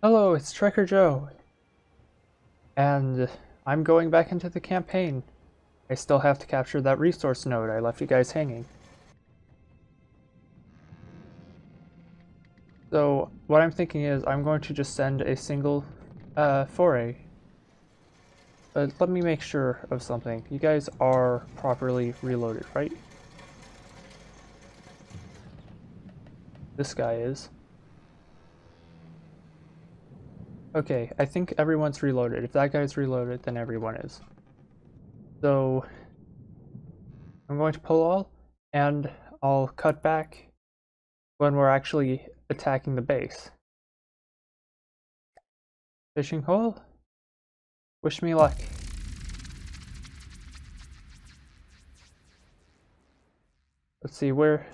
Hello, it's Trekker Joe, and I'm going back into the campaign. I still have to capture that resource node I left you guys hanging. So what I'm thinking is I'm going to just send a single foray. But let me make sure of something. You guys are properly reloaded, right? This guy is. Okay, I think everyone's reloaded. If that guy's reloaded, then everyone is. So I'm going to pull all, and I'll cut back when we're actually attacking the base. Fishing hole? Wish me luck. Let's see where.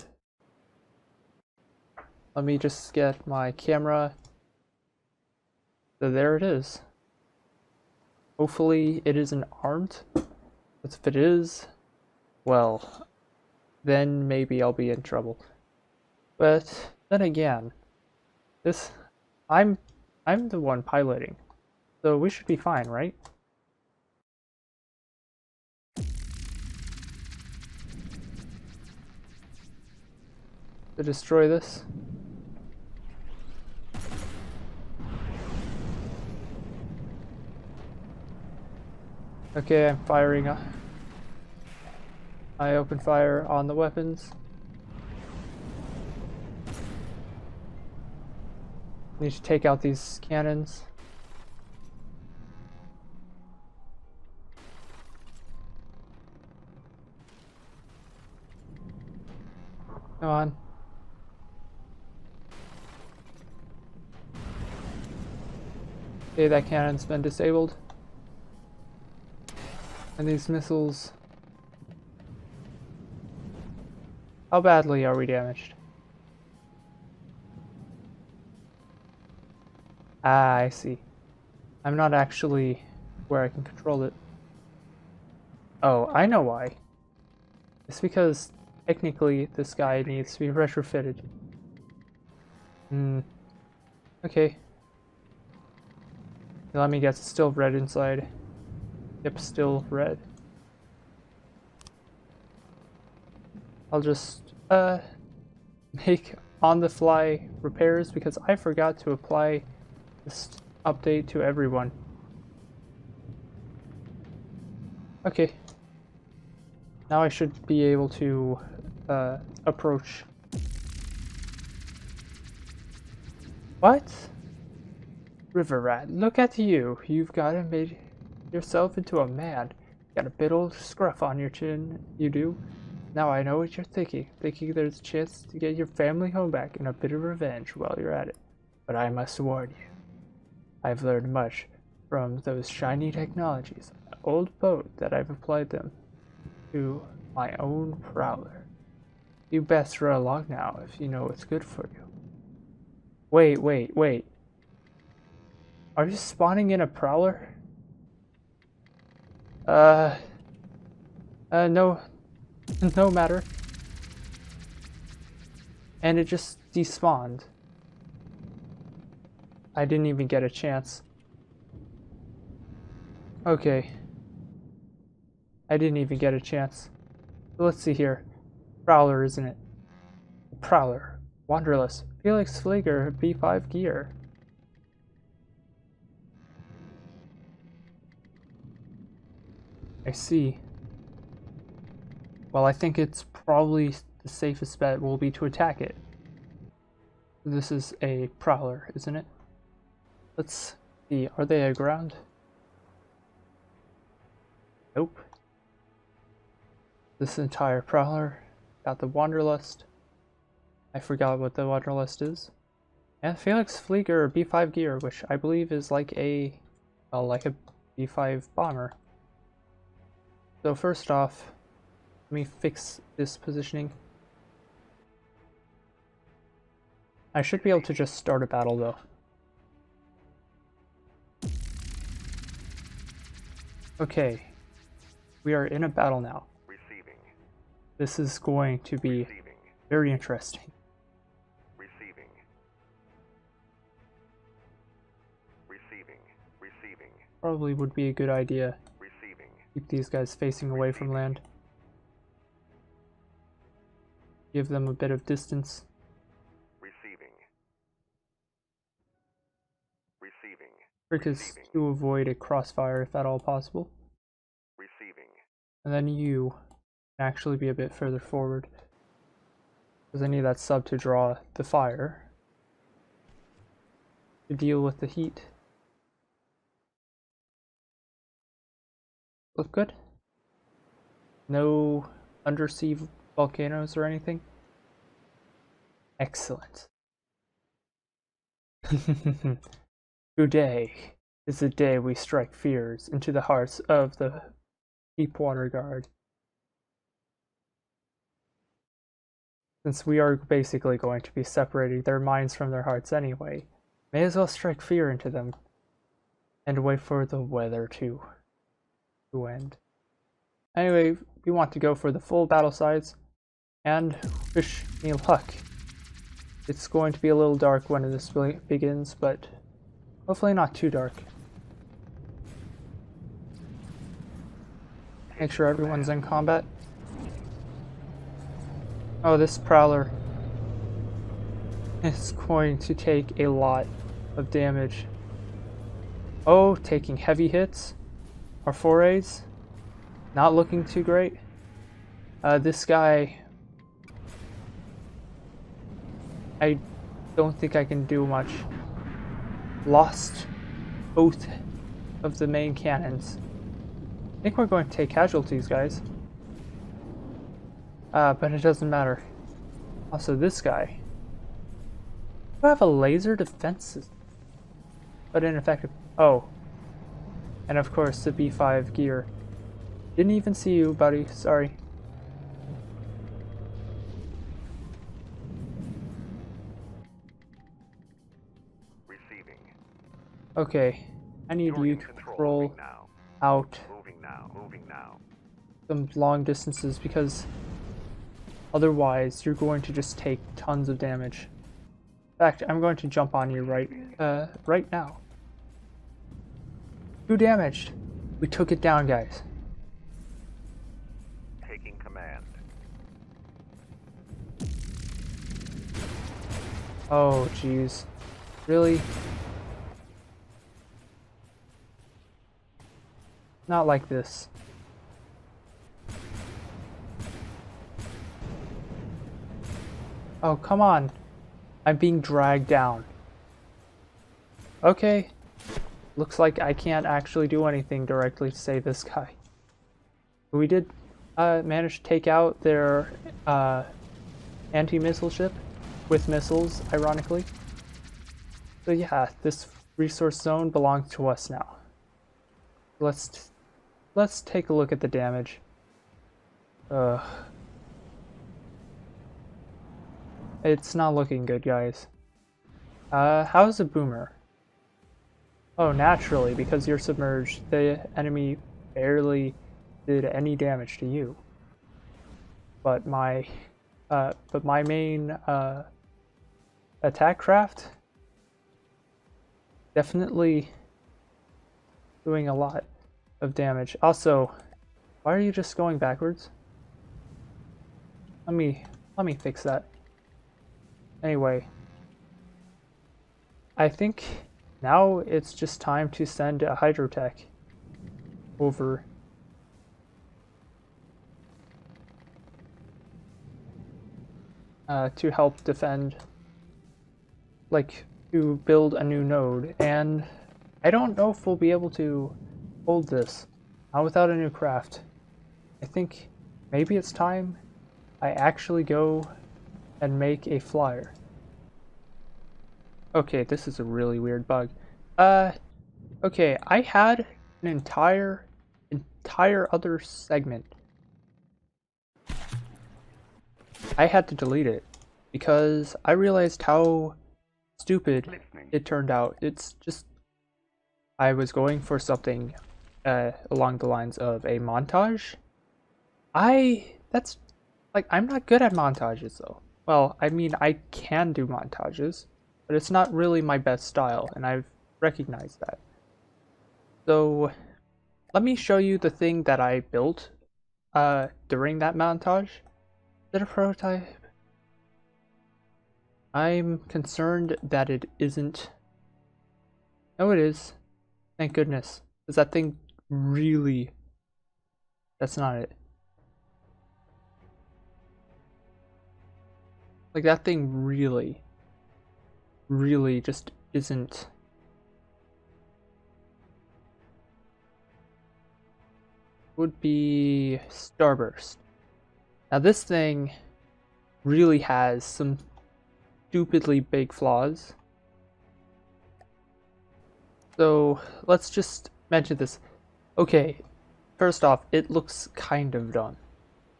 Let me just get my camera. So there it is. Hopefully it isn't armed. But if it is, well, then maybe I'll be in trouble. But then again, this I'm the one piloting. So we should be fine, right? To destroy this. Okay, I'm firing. I open fire on the weapons. Need to take out these cannons. Come on. Okay, that cannon's been disabled. And these missiles... How badly are we damaged? Ah, I see. I'm not actually where I can control it. Oh, I know why. It's because technically this guy needs to be retrofitted. Okay. Let me guess, it's still red inside. Yep, still red. I'll just make on-the-fly repairs because I forgot to apply this update to everyone. Okay. Now I should be able to approach. What? River Rat, look at you. You've gotta made yourself into a man. Got a bit old scruff on your chin, you do. Now I know what you're thinking. Thinking there's a chance to get your family home back and a bit of revenge while you're at it. But I must warn you. I've learned much from those shiny technologies. An old boat that I've applied them to my own prowler. You best run along now if you know what's good for you. Wait. Are you spawning in a prowler? No. No matter. And it just despawned. I didn't even get a chance. Okay. I didn't even get a chance. So let's see here. Prowler, isn't it? Prowler. Wanderlust. Felix Flieger, B5 gear. I see. Well, I think it's probably the safest bet will be to attack it. This is a prowler, isn't it? Let's see. Are they aground? Nope. This entire prowler. Got the Wanderlust. I forgot what the Wanderlust is. And Felix Flieger B5 gear, which I believe is like a, well, like a B5 bomber. So first off, let me fix this positioning. I should be able to just start a battle though. Okay, we are in a battle now. Receiving. This is going to be very interesting. Receiving. Probably would be a good idea. Keep these guys facing away from land. Give them a bit of distance. Trick is to avoid a crossfire if at all possible. And then you can actually be a bit further forward. Because I need that sub to draw the fire. To deal with the heat. Look good? No undersea volcanoes or anything? Excellent. Today is the day we strike fears into the hearts of the Deepwater Guard. Since we are basically going to be separating their minds from their hearts anyway, may as well strike fear into them and wait for the weather to end. Anyway, we want to go for the full battle sides, and wish me luck. It's going to be a little dark when this begins, but hopefully not too dark. Make sure everyone's in combat. Oh, this Prowler is going to take a lot of damage. Oh, taking heavy hits. Our forays. Not looking too great. This guy, I don't think I can do much. Lost both of the main cannons. I think we're going to take casualties, guys. But it doesn't matter. Also, this guy. You have a laser defense, but ineffective. Oh. And of course, the B5 gear. Didn't even see you, buddy. Sorry. Okay. I need you to control out some long distances because otherwise you're going to just take tons of damage. In fact, I'm going to jump on you right now. 2 damaged. We took it down, guys. Taking command. Oh, jeez. Really? Not like this. Oh, come on. I'm being dragged down. Okay. Looks like I can't actually do anything directly to save this guy. We did manage to take out their anti-missile ship with missiles, ironically. So yeah, this resource zone belongs to us now. Let's take a look at the damage. It's not looking good, guys. How's the boomer? Oh, naturally, because you're submerged, the enemy barely did any damage to you. But my main attack craft definitely doing a lot of damage. Also, why are you just going backwards? Let me fix that. Anyway, I think now it's just time to send a hydrotech over. To help defend, like, to build a new node, and I don't know if we'll be able to hold this, not without a new craft. I think maybe it's time I actually go and make a flyer. Okay, this is a really weird bug. Okay, I had an entire other segment. I had to delete it because I realized how stupid it turned out. It's just, I was going for something along the lines of a montage. That's, like, I'm not good at montages though. Well, I mean, I can do montages, but it's not really my best style, and I've recognized that. So let me show you the thing that I built during that montage. Is it a prototype? I'm concerned that it isn't. No, it is. Thank goodness. Is that thing really... That's not it. Like, that thing really just isn't... Would be Starburst. Now this thing really has some stupidly big flaws. So let's just mention this. Okay, first off, it looks kind of done.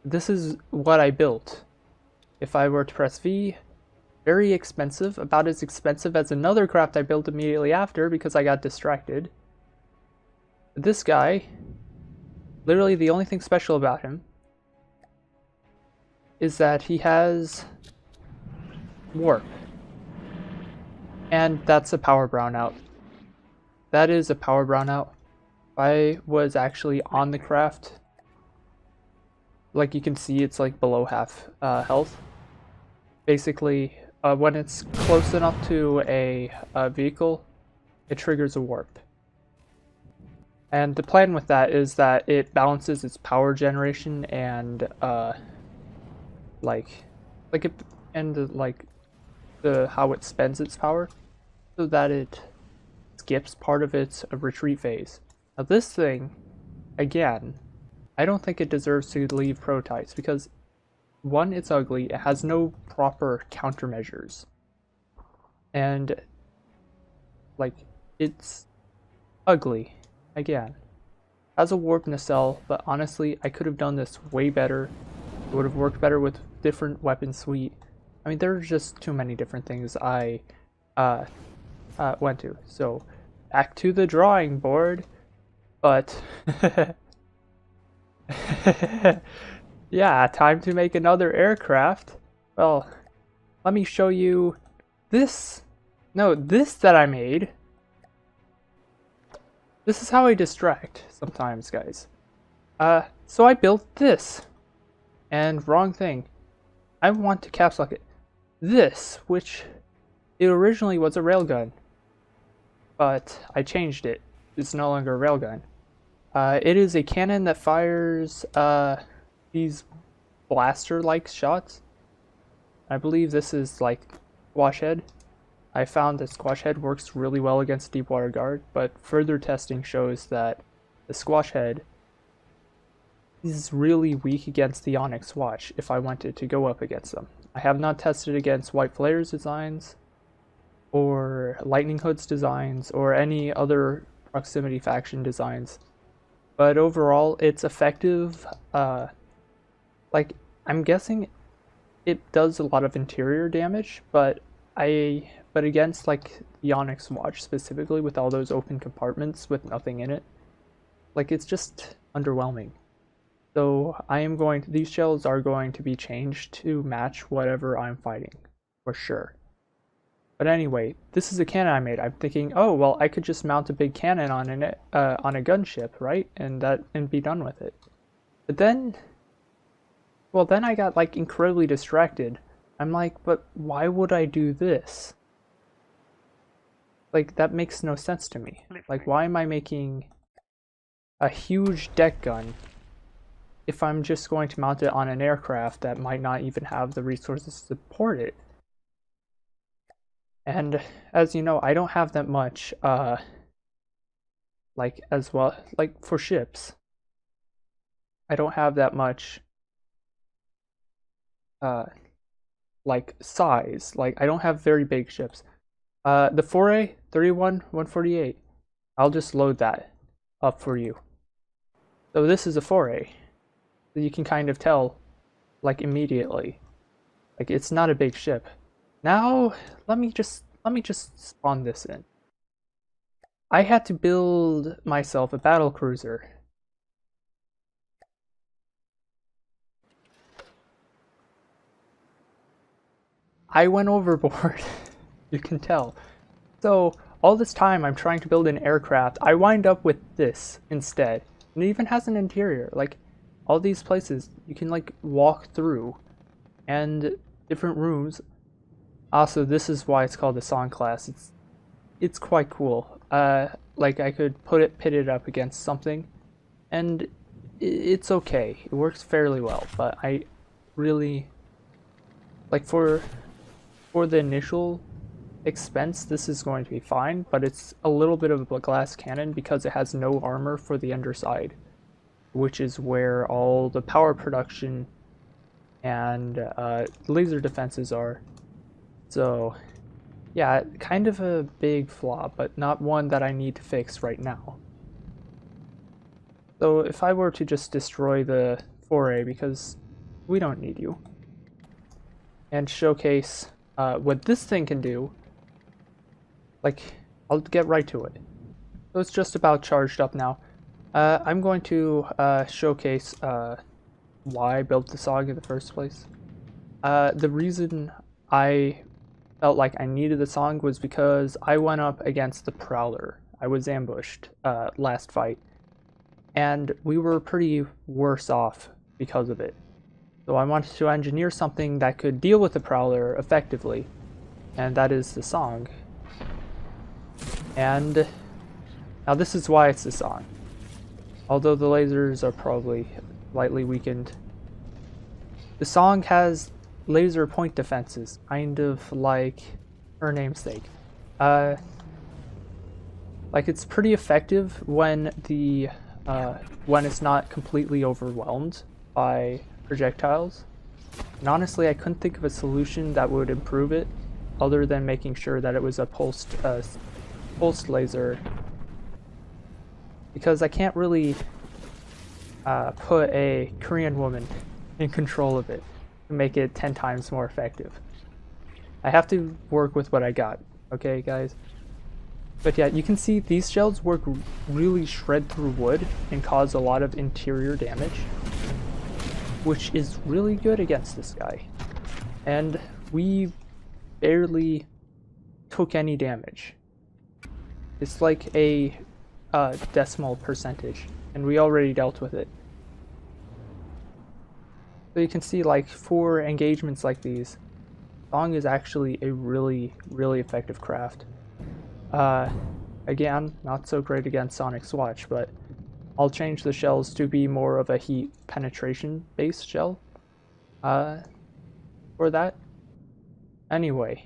This is what I built. If I were to press V, very expensive, about as expensive as another craft I built immediately after because I got distracted. This guy, literally the only thing special about him is that he has warp. And that's a power brownout. That is a power brownout. If I was actually on the craft, like you can see, it's like below half health. Basically, when it's close enough to a vehicle, it triggers a warp. And the plan with that is that it balances its power generation and how it spends its power, so that it skips part of its retreat phase. Now this thing, again, I don't think it deserves to leave prototypes because, one, it's ugly, it has no proper countermeasures, and like, it's ugly. Again, has a warp nacelle, but honestly, I could have done this way better. It would have worked better with different weapon suite. I mean, there are just too many different things I went to. So, back to the drawing board. But, yeah, time to make another aircraft. Well, let me show you this. No, this that I made. This is how I distract sometimes, guys. So I built this. And wrong thing. I want to caps lock it. This, which it originally was a railgun, but I changed it. It's no longer a railgun. It is a cannon that fires these blaster-like shots. I believe this is like squash head. I found that squash head works really well against Deepwater Guard, but further testing shows that the squash head is really weak against the Onyx Watch if I wanted to go up against them. I have not tested against White Flare's designs, or Lightning Hood's designs, or any other proximity faction designs, but overall it's effective. Like, I'm guessing it does a lot of interior damage, but against like the Onyx Watch specifically, with all those open compartments with nothing in it, like, it's just underwhelming. So these shells are going to be changed to match whatever I'm fighting, for sure. But anyway, this is a cannon I made. I'm thinking, oh well, I could just mount a big cannon on a gunship, right? And be done with it. But then, well, then I got like incredibly distracted. I'm like, but why would I do this? Like, that makes no sense to me. Like, why am I making a huge deck gun if I'm just going to mount it on an aircraft that might not even have the resources to support it? And as you know, I don't have that much, like, as well, like, for ships, I don't have that much, like, size. Like, I don't have very big ships. The 4A, 31, 148, I'll just load that up for you. So this is a 4A. So you can kind of tell, like, immediately. Like, it's not a big ship. Now, let me just spawn this in. I had to build myself a battle cruiser. I went overboard. You can tell. So all this time I'm trying to build an aircraft, I wind up with this instead. And it even has an interior. Like, all these places you can like walk through, and different rooms. Also, this is why it's called the song class. It's quite cool. Like I could pit it up against something, and it's okay. It works fairly well. But I really like for the initial expense, this is going to be fine. But it's a little bit of a glass cannon because it has no armor for the underside, which is where all the power production and laser defenses are. So yeah, kind of a big flaw, but not one that I need to fix right now. So if I were to just destroy the 4A, because we don't need you, and showcase what this thing can do, like, I'll get right to it. So it's just about charged up now. I'm going to showcase why I built the SOG in the first place. The reason I felt like I needed the song was because I went up against the Prowler. I was ambushed last fight, and we were pretty worse off because of it. So I wanted to engineer something that could deal with the Prowler effectively, and that is the song. And now this is why it's the song. Although the lasers are probably slightly weakened, the song has laser point defenses, kind of like her namesake. Like, it's pretty effective when the when it's not completely overwhelmed by projectiles. And honestly, I couldn't think of a solution that would improve it, other than making sure that it was a pulsed laser, because I can't really put a Korean woman in control of it to make it 10 times more effective. I have to work with what I got, okay guys? But yeah, you can see these shells work really shred through wood and cause a lot of interior damage, which is really good against this guy. And we barely took any damage. It's like a decimal percentage, and we already dealt with it. So you can see, like, for engagements like these, Song is actually a really, really effective craft. Again, not so great against Sonic Swatch, but I'll change the shells to be more of a heat penetration based shell for that. Anyway,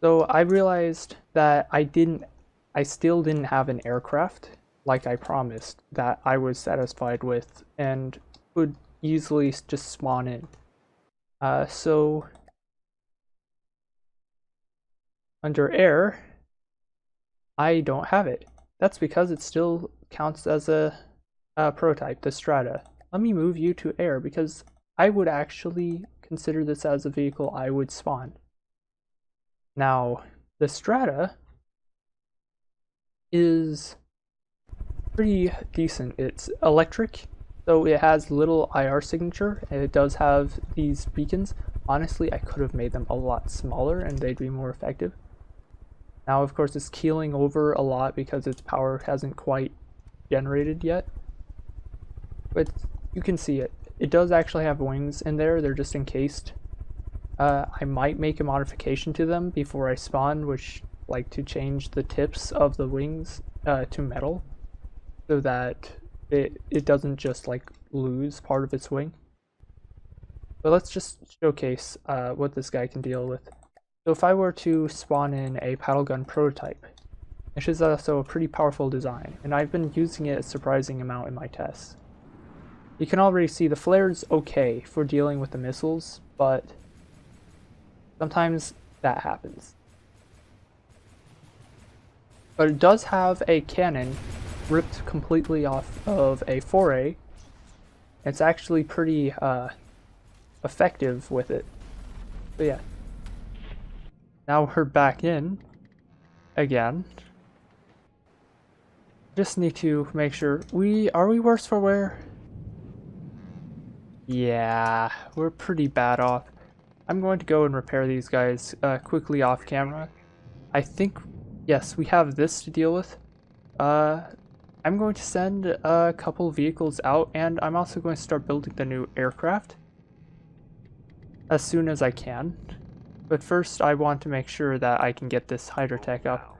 so I realized that I still didn't have an aircraft like I promised that I was satisfied with and would easily just spawn in. So under air, I don't have it. That's because it still counts as a prototype, the Strata. Let me move you to air because I would actually consider this as a vehicle I would spawn. Now, the Strata is pretty decent. It's electric, so it has little IR signature, and it does have these beacons. Honestly, I could have made them a lot smaller and they'd be more effective. Now, of course, it's keeling over a lot because its power hasn't quite generated yet, but you can see it. It does actually have wings in there. They're just encased. I might make a modification to them before I spawn, which, like, to change the tips of the wings to metal, so that it doesn't just like lose part of its wing. But let's just showcase what this guy can deal with. So if I were to spawn in a paddle gun prototype, which is also a pretty powerful design, and I've been using it a surprising amount in my tests. You can already see the flare's okay for dealing with the missiles, but sometimes that happens. But it does have a cannon ripped completely off of a 4A. It's actually pretty effective with it. But yeah. Now we're back in again. Just need to make sure are we worse for wear? Yeah, we're pretty bad off. I'm going to go and repair these guys quickly off camera. I think, yes, we have this to deal with. I'm going to send a couple vehicles out, and I'm also going to start building the new aircraft as soon as I can. But first, I want to make sure that I can get this hydrotech up.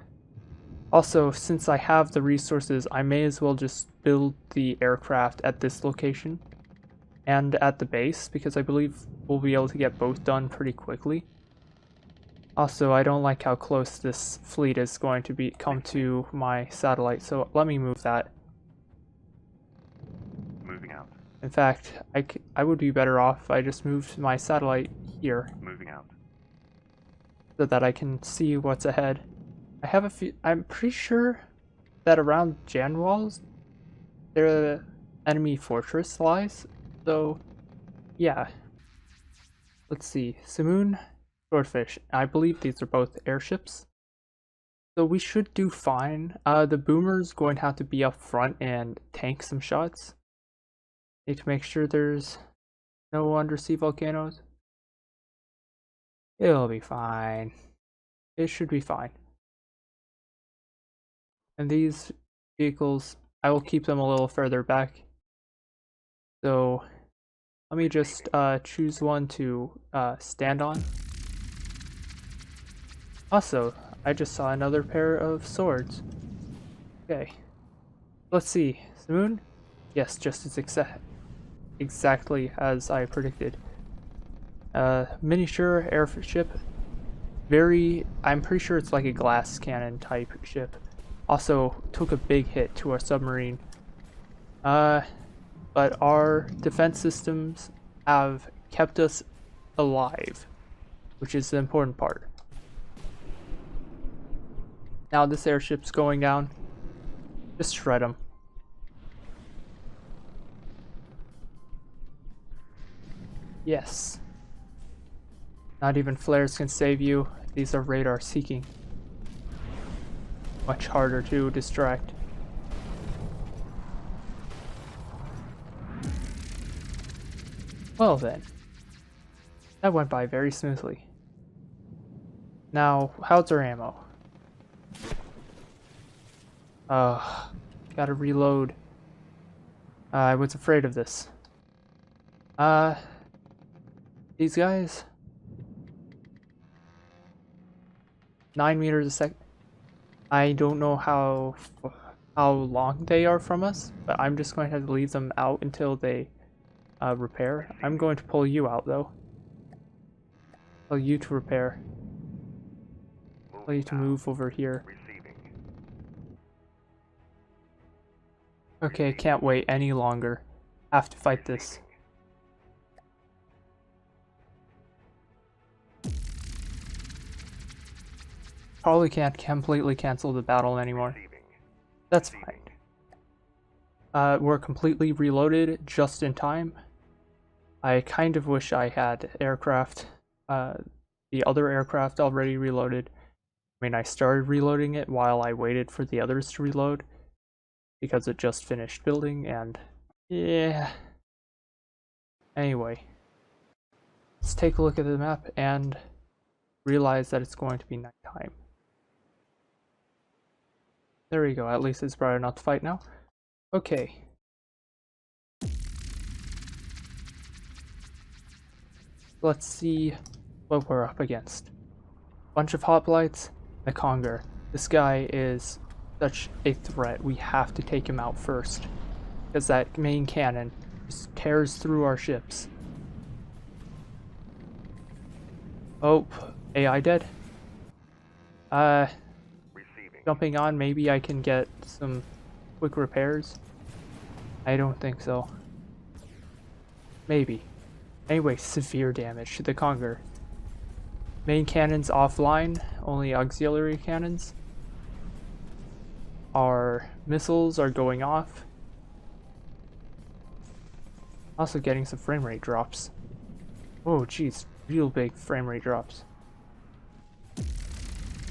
Also, since I have the resources, I may as well just build the aircraft at this location and at the base, because I believe we'll be able to get both done pretty quickly. Also, I don't like how close this fleet is going to come to my satellite, so let me move that. Moving out. In fact, I would be better off if I just moved my satellite here. Moving out. So that I can see what's ahead. I'm pretty sure that around Janwalls, the enemy fortress lies. So, yeah. Let's see. Simoon, Swordfish. I believe these are both airships. So we should do fine. The boomer's going to have to be up front and tank some shots. Need to make sure there's no undersea volcanoes. It'll be fine. It should be fine. And these vehicles, I will keep them a little further back. So let me just choose one to stand on. Also, I just saw another pair of swords. Okay. Let's see. Simoon? Yes, just as exactly as I predicted. Miniature airship. I'm pretty sure it's like a glass cannon type ship. Also took a big hit to our submarine. But our defense systems have kept us alive, which is the important part. Now this airship's going down. Just shred them. Yes. Not even flares can save you. These are radar seeking. Much harder to distract. Well then. That went by very smoothly. Now, how's our ammo? Gotta reload. I was afraid of this. These guys? 9 meters a second. I don't know how long they are from us, but I'm just going to have to leave them out until they repair. I'm going to pull you out though. Tell you to repair. Tell you to move over here. Okay, can't wait any longer. Have to fight this. Probably can't completely cancel the battle anymore. That's fine. We're completely reloaded just in time. I kind of wish I had aircraft, the other aircraft already reloaded. I mean, I started reloading it while I waited for the others to reload, because it just finished building, and yeah. Anyway, let's take a look at the map and realize that it's going to be nighttime. There we go, at least it's bright enough to fight now. Okay. Let's see what we're up against. Bunch of hoplites, the Conger. This guy is such a threat. We have to take him out first, because that main cannon just tears through our ships. Oh, AI dead. Jumping on, maybe I can get some quick repairs. I don't think so. Maybe. Anyway, severe damage to the Conger. Main cannons offline, only auxiliary cannons. Our missiles are going off. Also getting some frame rate drops. Oh geez, real big frame rate drops.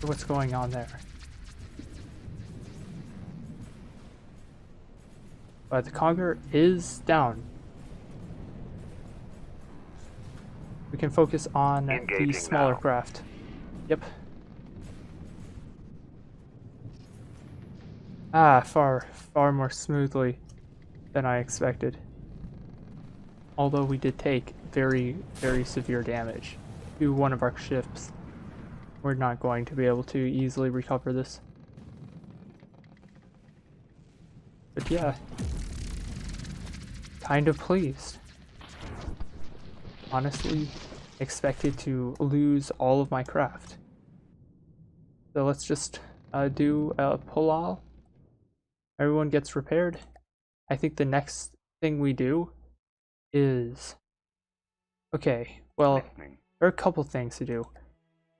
What's going on there? But the Conger is down. We can focus on the smaller craft. Yep. Ah, far more smoothly than I expected. Although we did take very severe damage to one of our ships. We're not going to be able to easily recover this. But yeah, kind of pleased. Honestly, expected to lose all of my craft. So let's just do a pull-all. Everyone gets repaired. I think the next thing we do is... Okay, well, there are a couple things to do.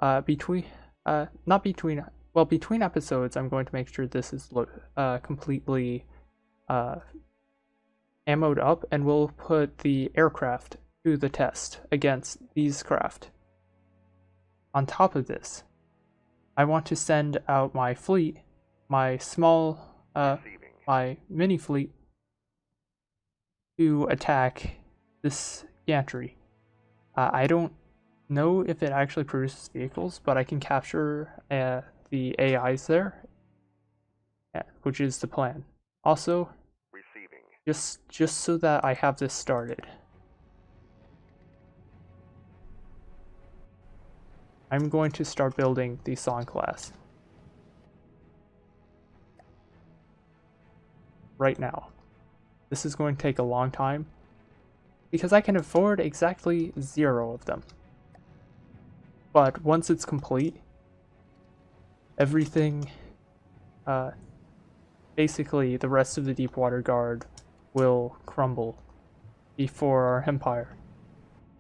Not between, well, between episodes, I'm going to make sure this is completely ammoed up, and we'll put the aircraft to the test against these craft. On top of this, I want to send out my fleet, my mini fleet, to attack this gantry. I don't know if it actually produces vehicles, but I can capture the AIs there, which is the plan. Also, just so that I have this started, I'm going to start building the Song class right now. This is going to take a long time because I can afford exactly 0 of them. But once it's complete, everything, basically the rest of the Deepwater Guard will crumble before our Empire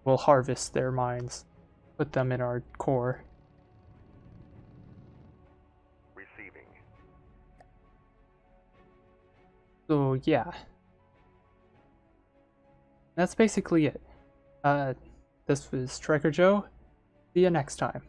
will harvest their mines, put them in our core. So yeah, that's basically it. This was Trekker Joe. See you next time.